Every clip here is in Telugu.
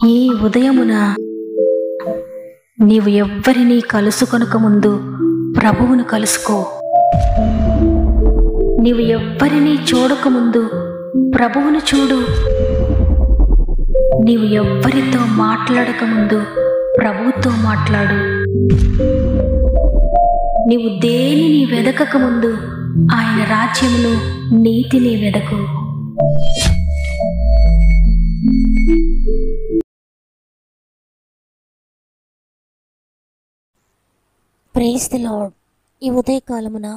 ఈ ఉదయమున నీవు ఎవ్వరినీ కలుసుకొనక ముందు ప్రభువును కలుసుకో. నీవు ఎవ్వరినీ చూడకముందు ప్రభువును చూడు. నీవు ఎవ్వరితో మాట్లాడకముందు ప్రభువుతో మాట్లాడు. నీవు దేనిని వెదకకముందు ఆయన రాజ్యమును, నీతిని వెదకు. Praise the lord. ఈ ఉదయకాలమున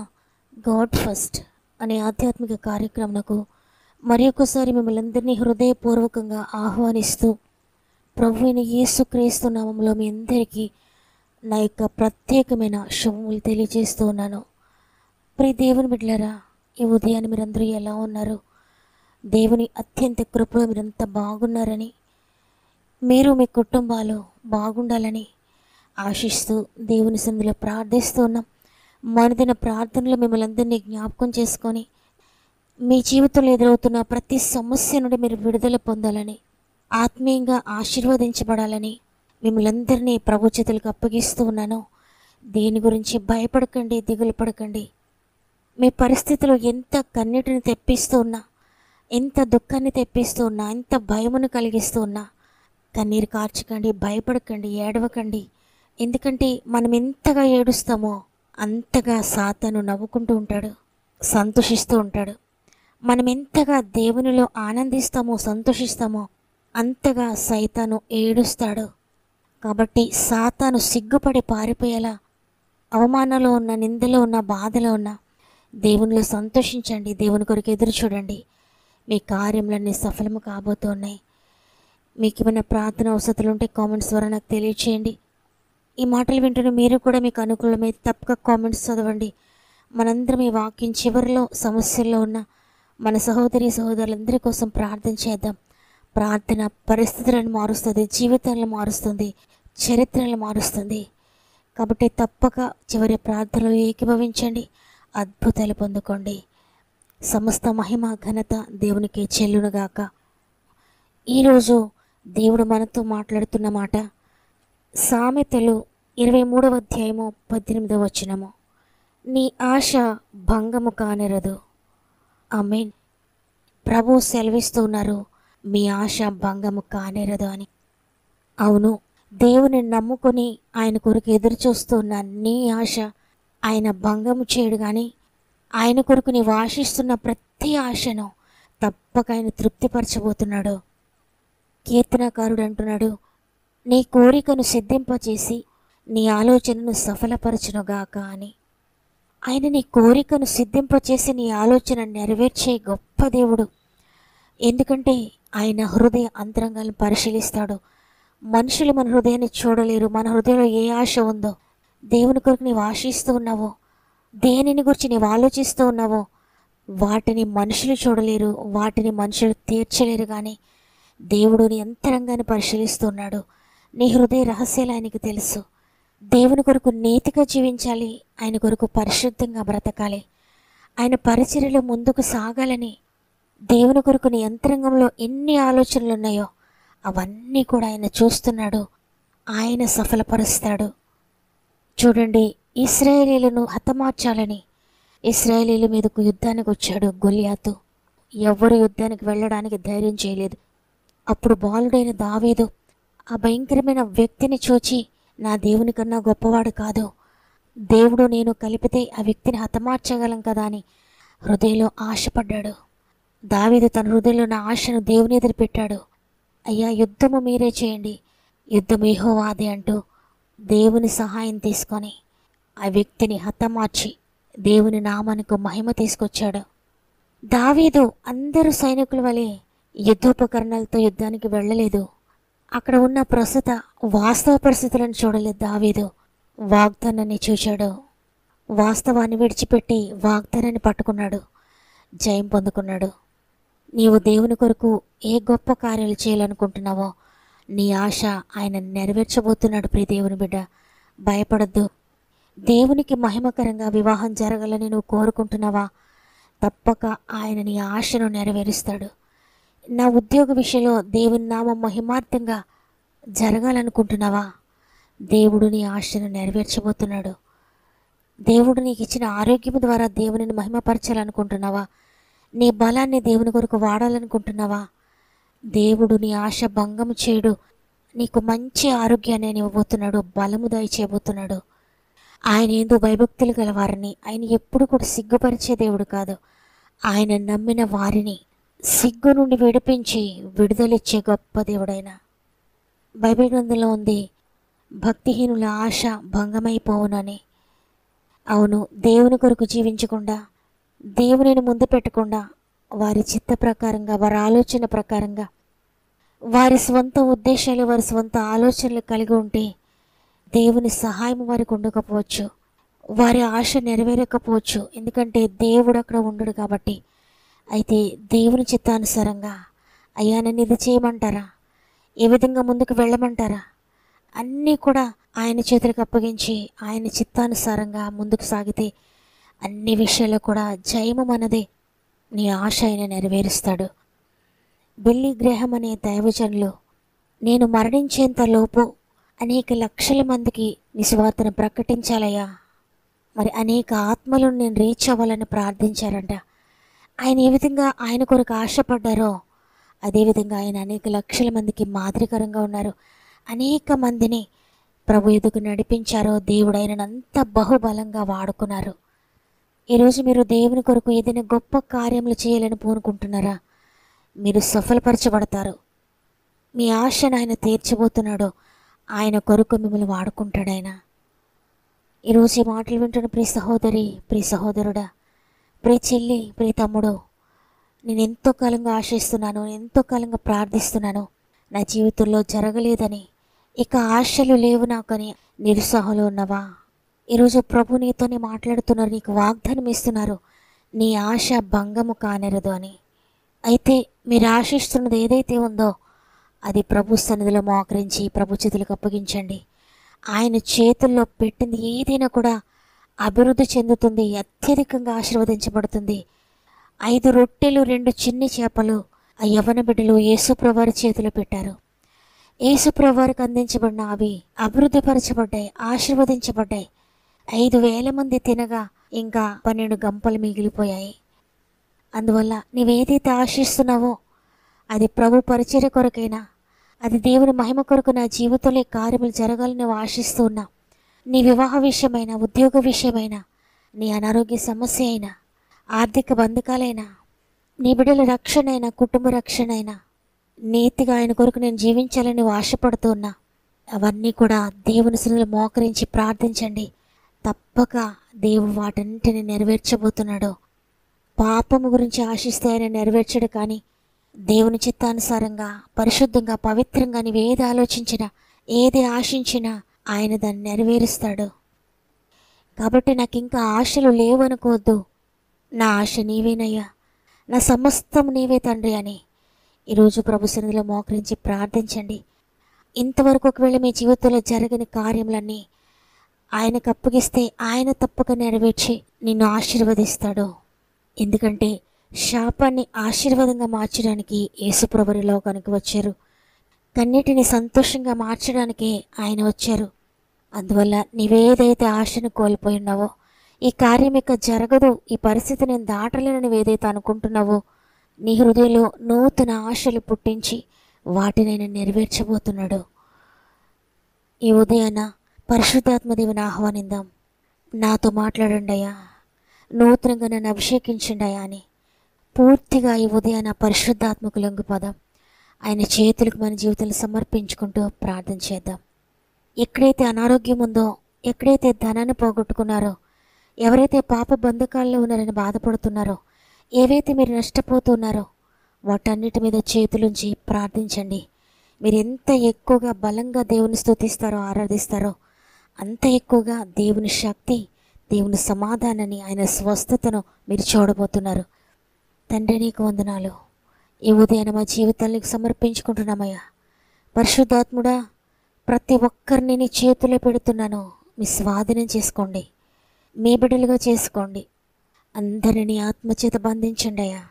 గాడ్ ఫస్ట్ అనే ఆధ్యాత్మిక కార్యక్రమంకు మరి ఒకసారి మిమ్మల్ని అందరినీ హృదయపూర్వకంగా ఆహ్వానిస్తూ ప్రభువైన యేసుక్రీస్తు నామములో మీ అందరికీ నా యొక్క ప్రత్యేకమైన శుభములు తెలియజేస్తూ ఉన్నాను. ప్రియ దేవుని బిడ్డలారా, ఈ ఉదయాన్ని మీరందరూ ఎలా ఉన్నారు? దేవుని అత్యంత కృపలో మీరంతా బాగున్నారని, మీరు మీ కుటుంబాలు బాగుండాలని ఆశిస్తూ దేవుని సన్నిధిలో ప్రార్థిస్తూ ఉన్నాం. మనదిన ప్రార్థనలో మిమ్మల్ని అందరినీ జ్ఞాపకం చేసుకొని మీ జీవితంలో ఎదురవుతున్న ప్రతి సమస్య నుండి మీరు విడుదల పొందాలని, ఆత్మీయంగా ఆశీర్వదించబడాలని మిమ్మల్ని అందరినీ ప్రభు చేతులకు అప్పగిస్తూ ఉన్నాను. దేని గురించి భయపడకండి, దిగులు పడకండి. మీ పరిస్థితిలో ఎంత కన్నీటిని తెప్పిస్తూ ఉన్నా, ఎంత దుఃఖాన్ని తెప్పిస్తూ ఉన్నా, ఎంత భయమును కలిగిస్తూ ఉన్నా కన్నీరు కార్చకండి, భయపడకండి, ఏడవకండి. ఎందుకంటే మనం ఎంతగా ఏడుస్తామో అంతగా సాతాను నవ్వుకుంటూ ఉంటాడు, సంతోషిస్తూ ఉంటాడు. మనం ఎంతగా దేవునిలో ఆనందిస్తామో, సంతోషిస్తామో అంతగా సైతాను ఏడుస్తాడు. కాబట్టి సాతాను సిగ్గుపడి పారిపోయేలా, అవమానంలో ఉన్న, నిందలో ఉన్న, బాధలో ఉన్న దేవునిలో సంతోషించండి. దేవుని కొరకు ఎదురు చూడండి. మీ కార్యములన్నీ సఫలము కాబోతున్నాయి. మీకు ఏమైనా ప్రార్థన అవసరాలు ఉంటే కామెంట్స్ ద్వారా నాకు తెలియచేయండి. ఈ మాటలు వింటున్న మీరు కూడా మీకు అనుకూలమే తప్పక కామెంట్స్ చదవండి. మనందరం ఈ వాక్యం చివరిలో సమస్యల్లో ఉన్న మన సహోదరి సహోదరులందరి కోసం ప్రార్థన చేద్దాం. ప్రార్థన పరిస్థితులను మారుస్తుంది, జీవితాలను మారుస్తుంది, చరిత్రలను మారుస్తుంది. కాబట్టి తప్పక చివరి ప్రార్థనలు ఏకీభవించండి, అద్భుతాలు పొందుకోండి. సమస్త మహిమ ఘనత దేవునికి చెల్లునుగాక. ఈరోజు దేవుడు మనతో మాట్లాడుతున్న మాట సామెతలు 23వ అధ్యాయము 18వ వచనము. నీ ఆశ భంగము కానేరదు. ఆమేన్. ప్రభు సెలవిస్తూ ఉన్నారు, మీ ఆశ భంగము కానేరదు అని. అవును, దేవుని నమ్ముకొని ఆయన కొరకు ఎదురు చూస్తున్న నీ ఆశ ఆయన భంగము చేయడు. కానీ ఆయన కొరకు నీవు ఆశిస్తున్న ప్రతి ఆశను తప్పక ఆయన తృప్తిపరచబోతున్నాడు. కీర్తనకారుడు అంటున్నాడు, నీ కోరికను సిద్ధింపచేసి నీ ఆలోచనను సఫలపరచునుగాక అని. ఆయన నీ కోరికను సిద్ధింపచేసి నీ ఆలోచన నెరవేర్చే గొప్ప దేవుడు. ఎందుకంటే ఆయన హృదయ అంతరంగాలను పరిశీలిస్తాడు. మనుషులు మన హృదయాన్ని చూడలేరు. మన హృదయంలో ఏ ఆశ ఉందో, దేవుని కొరకు నీవు ఆశిస్తూ ఉన్నావో, దేనిని గురించి నీవు ఆలోచిస్తూ ఉన్నావో వాటిని మనుషులు చూడలేరు, వాటిని మనుషులు తీర్చలేరు. కానీ దేవుడు నీ అంతరంగాన్ని పరిశీలిస్తున్నాడు. నీ హృదయ రహస్యాలు ఆయనకు తెలుసు. దేవుని కొరకు నీతిగా జీవించాలి, ఆయన కొరకు పరిశుద్ధంగా బ్రతకాలి, ఆయన పరిచర్యలో ముందుకు సాగాలని, దేవుని కొరకు నీ అంతరంగంలో ఎన్ని ఆలోచనలు ఉన్నాయో అవన్నీ కూడా ఆయన చూస్తున్నాడు. ఆయన సఫలపరుస్తాడు. చూడండి, ఇశ్రాయేలీయులను హతమార్చాలని ఇశ్రాయేలీయుల మీదకు యుద్ధానికి వచ్చాడు గొలియాతు. ఎవ్వరు యుద్ధానికి వెళ్ళడానికి ధైర్యం చేయలేదు. అప్పుడు బాలుడైన దావీదు ఆ భయంకరమైన వ్యక్తిని చూచి, నా దేవుని కన్నా గొప్పవాడు కాదు, దేవుడు నేను కలిపితే ఆ వ్యక్తిని హతమార్చగలం కదా అని హృదయంలో ఆశపడ్డాడు. దావీదు తన హృదయంలో నా ఆశను దేవుని ఎదురు పెట్టాడు. అయ్యా, యుద్ధము మీరే చేయండి, యుద్ధం యెహోవాదే అంటూ దేవుని సహాయం తీసుకొని ఆ వ్యక్తిని హతమార్చి దేవుని నామానికి మహిమ తీసుకొచ్చాడు. దావీదు అందరూ సైనికుల వలె యుద్ధోపకరణాలతో యుద్ధానికి వెళ్ళలేదు. అక్కడ ఉన్న ప్రస్తుత వాస్తవ పరిస్థితులను చూడలేదు. దావీదు వాగ్దానాన్ని చూశాడు. వాస్తవాన్ని విడిచిపెట్టి వాగ్దానాన్ని పట్టుకున్నాడు, జయం పొందుకున్నాడు. నీవు దేవుని కొరకు ఏ గొప్ప కార్యాలు చేయాలనుకుంటున్నావో నీ ఆశ ఆయన నెరవేర్చబోతున్నాడు. ప్రియ దేవుని బిడ్డ, భయపడద్దు. దేవునికి మహిమకరంగా వివాహం జరగాలని నువ్వు కోరుకుంటున్నావా? తప్పక ఆయన నీ ఆశను నెరవేరుస్తాడు. నా ఉద్యోగ విషయంలో దేవుని నామం మహిమార్థంగా జరగాలనుకుంటున్నావా? దేవుడు నీ ఆశను నెరవేర్చబోతున్నాడు. దేవుడు నీకు ఇచ్చిన ఆరోగ్యం ద్వారా దేవునిని మహిమపరచాలనుకుంటున్నావా? నీ బలాన్ని దేవుని కొరకు వాడాలనుకుంటున్నావా? దేవుడు నీ ఆశ భంగం చేయడు. నీకు మంచి ఆరోగ్యాన్ని ఆయన ఇవ్వబోతున్నాడు, బలము దయచేయబోతున్నాడు. ఆయన ఏందో భయభక్తులు గల వారిని ఆయన ఎప్పుడు కూడా సిగ్గుపరిచే దేవుడు కాదు. ఆయన నమ్మిన వారిని సిగ్గు నుండి విడిపించి విడుదలిచ్చే గొప్ప దేవుడైన. బైబిల్ గ్రంథంలో ఉంది, భక్తిహీనుల ఆశ భంగమైపోవునని. అవును, దేవుని కొరకు జీవించకుండా, దేవునిని ముందు పెట్టకుండా, వారి చిత్త ప్రకారంగా, వారి ఆలోచన ప్రకారంగా, వారి స్వంత ఉద్దేశాలు, వారి స్వంత ఆలోచనలు కలిగి ఉంటే దేవుని సహాయం వారికి ఉండకపోవచ్చు, వారి ఆశ నెరవేరకపోవచ్చు. ఎందుకంటే దేవుడు అక్కడ ఉండడు కాబట్టి. అయితే దేవుని చిత్తానుసారంగా, అయ్యా నన్ను ఇది చేయమంటారా, ఏ విధంగా ముందుకు వెళ్ళమంటారా, అన్నీ కూడా ఆయన చేతులకు అప్పగించి ఆయన చిత్తానుసారంగా ముందుకు సాగితే అన్ని విషయాల్లో కూడా జయము మనదే. నీ ఆశ ఆయన నెరవేరుస్తాడు. బిల్లీ గ్రేహం అనే దైవజనులు, నేను మరణించేంత లోపు అనేక లక్షల మందికి నీ సువార్తను ప్రకటించాలయ్యా, మరి అనేక ఆత్మలను నేను రీచ్ అవ్వాలని ప్రార్థించారంట. ఆయన ఏ విధంగా ఆయన కొరకు ఆశపడ్డారో అదేవిధంగా ఆయన అనేక లక్షల మందికి మాదిరికరంగా ఉన్నారు. అనేక మందిని ప్రభు ఎదుగు నడిపించారో దేవుడు ఆయనను అంత బహుబలంగా వాడుకున్నారు. ఈరోజు మీరు దేవుని కొరకు ఏదైనా గొప్ప కార్యములు చేయాలని పూనుకుంటున్నారా? మీరు సఫలపరచబడతారు. మీ ఆశను ఆయన తీర్చబోతున్నాడు. ఆయన కొరకు మిమ్మల్ని వాడుకుంటాడు ఆయన. ఈరోజు ఈ మాటలు వింటున్న ప్రియ సహోదరి, ప్రియ సహోదరుడా, ప్రియ చెల్లి, ప్రియ తమ్ముడు, నేను ఎంతో కాలంగా ఆశిస్తున్నాను, ఎంతో కాలంగా ప్రార్థిస్తున్నాను, నా జీవితంలో జరగలేదని, ఇక ఆశలు లేవు నాకని నిరుత్సాహంలో ఉన్నవా? ఈరోజు ప్రభు నీతోనే మాట్లాడుతున్నారు, నీకు వాగ్దానం ఇస్తున్నారు, నీ ఆశ భంగము కానేరదు అని. అయితే మీరు ఆశిస్తున్నది ఏదైతే ఉందో అది ప్రభు సన్నిధిలో మోకరించి ప్రభు చేతులకు అప్పగించండి. ఆయన చేతుల్లో పెట్టింది ఏదైనా కూడా అభివృద్ధి చెందుతుంది, అత్యధికంగా ఆశీర్వదించబడుతుంది. 5 రొట్టెలు 2 చిన్ని చేపలు ఆ యవ్వన బిడ్డలు యేసుప్రభువారి చేతిలో పెట్టారు. యేసుప్రభువారికి అందించబడిన అవి అభివృద్ధిపరచబడ్డాయి, ఆశీర్వదించబడ్డాయి. 5,000 మంది తినగా ఇంకా 12 గంపలు మిగిలిపోయాయి. అందువల్ల నీవేదైతే ఆశిస్తున్నావో అది ప్రభు పరిచర్య కొరకైనా, అది దేవుని మహిమ కొరకు నా జీవితంలో కార్యములు జరగాలని నువ్వు ఆశిస్తూ ఉన్నా, నీ వివాహ విషయమైనా, ఉద్యోగ విషయమైనా, నీ అనారోగ్య సమస్య అయినా, ఆర్థిక బంధకాలైనా, నీ బిడ్డల రక్షణ అయినా, కుటుంబ రక్షణ అయినా, నీతిగా ఆయన కొరకు నేను జీవించాలని నువ్వు ఆశపడుతూ ఉన్నా, అవన్నీ కూడా దేవుని సన్నిధిలో మోకరించి ప్రార్థించండి. తప్పక దేవుడు వాటన్నిటిని నెరవేర్చబోతున్నాడు. పాపము గురించి ఆశిస్తే ఆయన నెరవేర్చడు, కానీ దేవుని చిత్తానుసారంగా, పరిశుద్ధంగా, పవిత్రంగా నీవేది ఆలోచించినా, ఏది ఆశించినా ఆయన దాన్ని నెరవేరుస్తాడు. కాబట్టి నాకు ఇంకా ఆశలు లేవనుకోవద్దు. నా ఆశ నీవేనయ్యా, నా సమస్తం నీవే తండ్రి అని ఈరోజు ప్రభు సన్నిధిలో మోకరించి ప్రార్థించండి. ఇంతవరకు ఒకవేళ మీ జీవితంలో జరగని కార్యములన్నీ ఆయనకు అప్పగిస్తే ఆయన తప్పక నెరవేర్చి నిన్ను ఆశీర్వదిస్తాడు. ఎందుకంటే శాపాన్ని ఆశీర్వాదంగా మార్చడానికి యేసుప్రభు లోకానికి వచ్చారు. కన్నిటిని సంతోషంగా మార్చడానికే ఆయన వచ్చారు. అందువల్ల నీవేదైతే ఆశను కోల్పోయి ఉన్నావో, ఈ కార్యం ఇక జరగదు, ఈ పరిస్థితి నేను దాటలేనని నువ్వేదైతే అనుకుంటున్నావో, నీ హృదయంలో నూతన ఆశలు పుట్టించి వాటిని ఆయన నెరవేర్చబోతున్నాడు. ఈ ఉదయాన పరిశుద్ధాత్మ దేవుని ఆహ్వానిద్దాం. నాతో మాట్లాడండి అయ్యా, నూతనంగా నన్ను అభిషేకించండి అయ్యా అని పూర్తిగా ఈ ఉదయాన పరిశుద్ధాత్మకు లొంగిపోదాం. ఆయన చేతులకు మన జీవితాలు సమర్పించుకుంటూ ప్రార్థన చేద్దాం. ఎక్కడైతే అనారోగ్యం ఉందో, ఎక్కడైతే ధనాన్ని పోగొట్టుకున్నారో, ఎవరైతే పాప బంధకాల్లో ఉన్నారని బాధపడుతున్నారో, ఏవైతే మీరు నష్టపోతున్నారో వాటన్నిటి మీద చేతులుంచి ప్రార్థించండి. మీరు ఎంత ఎక్కువగా బలంగా దేవుని స్తుతిస్తారో, ఆరాధిస్తారో అంత ఎక్కువగా దేవుని శక్తి, దేవుని సమాధానాన్ని, ఆయన స్వస్థతను మీరు చూడబోతున్నారు. తండ్రి నీకు వందనాలు. ఈ ఉదయాన మా జీవితానికి సమర్పించుకుంటున్నామయ్యా. పరిశుద్ధాత్ముడా, ప్రతి ఒక్కరిని నీ చేతిలో పెడుతున్నాను. మీ స్వాధీనం చేసుకోండి, మీ బిడ్డలుగా చేసుకోండి. అందరినీ ఆత్మచేత బంధించండి అయ్యా.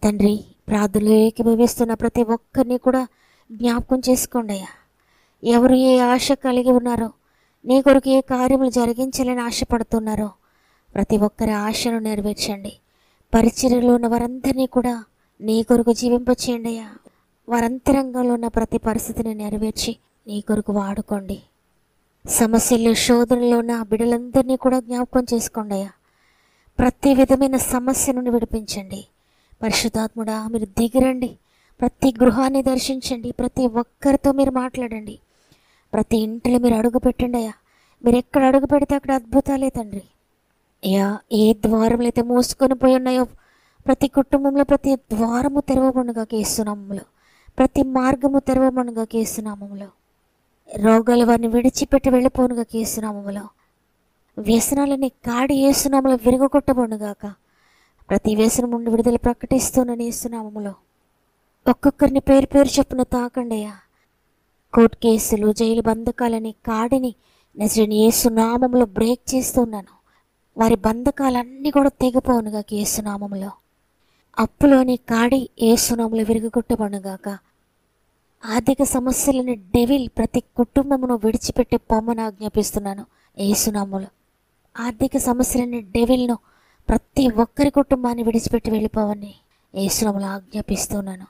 తండ్రి, ప్రార్థనలో ఏకీభవిస్తున్న ప్రతి ఒక్కరిని కూడా జ్ఞాపకం చేసుకోండి అయ్యా. ఎవరు ఏ ఆశ కలిగి ఉన్నారో, నీ కొరకు ఏ కార్యములు జరిగించాలని ఆశపడుతున్నారో ప్రతి ఒక్కరి ఆశను నెరవేర్చండి. పరిచర్యలో ఉన్న వారందరినీ కూడా నీ కొరకు జీవింపచేయండి అయ్యా. వారంతరంగంలో ఉన్న ప్రతి పరిస్థితిని నెరవేర్చి నీ కొరకు వాడుకోండి. సమస్యల్లో శోధనలో ఉన్న బిడ్డలందరినీ కూడా జ్ఞాపకం చేసుకోండి అయ్యా. ప్రతి విధమైన సమస్య నుండి విడిపించండి. పరిశుద్ధాత్ముడా, మీరు దిగిరండి. ప్రతి గృహాన్ని దర్శించండి. ప్రతి ఒక్కరితో మీరు మాట్లాడండి. ప్రతి ఇంటిలో మీరు అడుగు పెట్టండి అయ్యా. మీరు ఎక్కడ అడుగు పెడితే అక్కడ అద్భుతాలే తండ్రి. అయ్యా, ఏ ద్వారములు అయితే మూసుకొని పోయి ఉన్నాయో ప్రతి కుటుంబంలో ప్రతి ద్వారము తెరవబడుగా యేసునామములో, ప్రతి మార్గము తెరవబడుగా యేసునామములో, రోగాలు వారిని విడిచిపెట్టి వెళ్ళిపోనుగా యేసునామములో, వ్యసనాలని కాడి యేసునామములో విరగొట్టబడుగాక. ప్రతి వ్యసనం నుండి విడుదల ప్రకటిస్తున్నాను యేసునామములో. ఒక్కొక్కరిని పేరు పేరు చొప్పున తాకండి అయ్యా. కోర్టు కేసులు, జైలు బంధకాలని కాడిని నజరేయుని యేసునామములో బ్రేక్ చేస్తున్నాను. వారి బంధకాలన్నీ కూడా తెగిపోనుగా యేసునామములో. అప్పులోని కాడి యేసునామములో విరగొట్టబడుగాక. ఆర్థిక సమస్యలని డెవిల్ ప్రతి కుటుంబమును విడిచిపెట్టి పొమ్మను ఆజ్ఞాపిస్తున్నాను యేసునామములో. ఆర్థిక సమస్యలని డెవిల్ను ప్రతి ఒక్కరి కుటుంబాన్ని విడిచిపెట్టి వెళ్ళిపోవని యేసునామములో ఆజ్ఞాపిస్తున్నాను.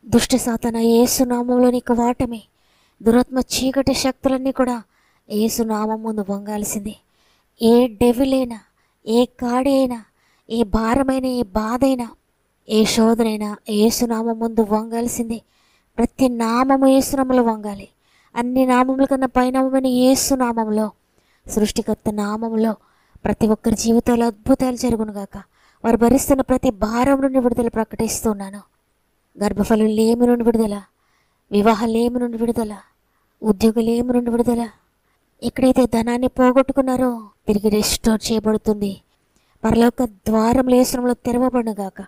దుష్ట సాతాన యేసునామములో నీకు వాటమే. దురాత్మ చీకటి శక్తులన్నీ కూడా యేసునామం ముందు వంగాల్సింది. ఏ డెవిల్ అయినా, ఏ కాడి అయినా, ఏ భారమైన, ఏ బాధ అయినా, ఏ శోధనైనా యేసునామం ముందు వంగాల్సిందే. ప్రతి నామము యేసునామములో వంగాలి. అన్ని నామముల కన్నా పైనామమైన యేసునామములో, సృష్టికర్త నామములో ప్రతి ఒక్కరి జీవితాల్లో అద్భుతాలు జరుగునుగాక. వారు భరిస్తున్న ప్రతి భారం నుండి విడుదల ప్రకటిస్తున్నాను. గర్భఫలం లేమి నుండి విడుదల, వివాహ లేమి నుండి విడుదల, ఉద్యోగ లేమి నుండి విడుదల. ఎక్కడైతే ధనాన్ని పోగొట్టుకున్నారో తిరిగి రెస్టోర్ చేయబడుతుంది. పరలోక ద్వారం యేసునామములో తెరవబడుగాక.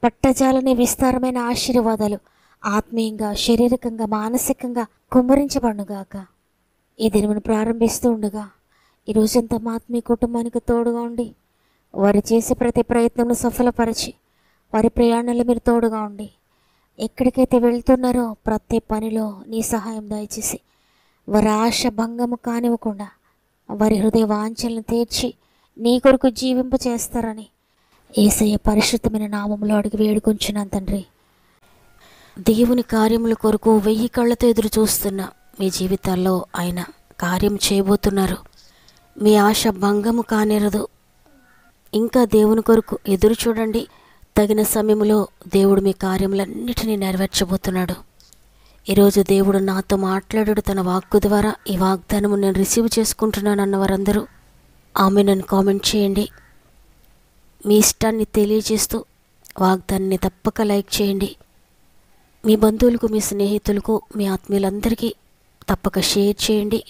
పట్టజాలని విస్తారమైన ఆశీర్వాదాలు ఆత్మీయంగా, శారీరకంగా, మానసికంగా కుమ్మరించబడుగాక. ఈ దినమును ప్రారంభిస్తూ ఉండగా ఈ రోజంతా మా ఆత్మీయ కుటుంబానికి తోడుగా ఉండి వారు చేసే ప్రతి ప్రయత్నంను సఫలపరిచి వారి ప్రయాణంలో మీరు తోడుగా ఉండి ఎక్కడికైతే వెళ్తున్నారో ప్రతి పనిలో నీ సహాయం దయచేసి వారి ఆశ భంగము కానివ్వకుండా వారి హృదయ వాంఛలను తీర్చి నీ కొరకు జీవింప చేస్తారని యేసయ్య పరిశుద్ధమైన నామములో అడిగి వేడుకొంచున్నాను తండ్రి. దేవుని కార్యముల కొరకు 1000 కళ్ళతో ఎదురు చూస్తున్న మీ జీవితాల్లో ఆయన కార్యం చేయబోతున్నారు. మీ ఆశ భంగము కానేరదు. ఇంకా దేవుని కొరకు ఎదురు చూడండి. తగిన సమయంలో దేవుడు మీ కార్యములన్నిటినీ నెరవేర్చబోతున్నాడు. ఈరోజు దేవుడు నాతో మాట్లాడాడు తన వాక్కు ద్వారా. ఈ వాగ్దానము నేను రిసీవ్ చేసుకుంటున్నాను అన్న వారందరూ ఆమెను కామెంట్ చేయండి. మీ ఇష్టాన్ని తెలియజేస్తూ వాగ్దానాన్ని తప్పక లైక్ చేయండి. మీ బంధువులకు, మీ స్నేహితులకు, మీ ఆత్మీయులందరికీ తప్పక షేర్ చేయండి.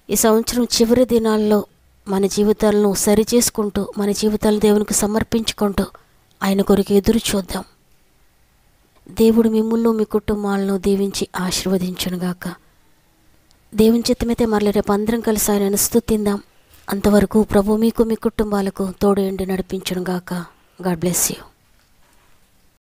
ఈ సంవత్సరం చివరి దినాల్లో మన జీవితాలను సరిచేసుకుంటూ, మన జీవితాలను దేవునికి సమర్పించుకుంటూ ఆయన కొరకు ఎదురు చూద్దాం. దేవుడు మిమ్ములను, మీ కుటుంబాలను దీవించి ఆశీర్వదించునుగాక. దేవుని చిత్తమైతే మరల రేపు అందరం కలిసి ఆయనను స్తుతిందాం. అంతవరకు ప్రభు మీకు, మీ కుటుంబాలకు తోడు ఎండి నడిపించునుగాక. God bless you.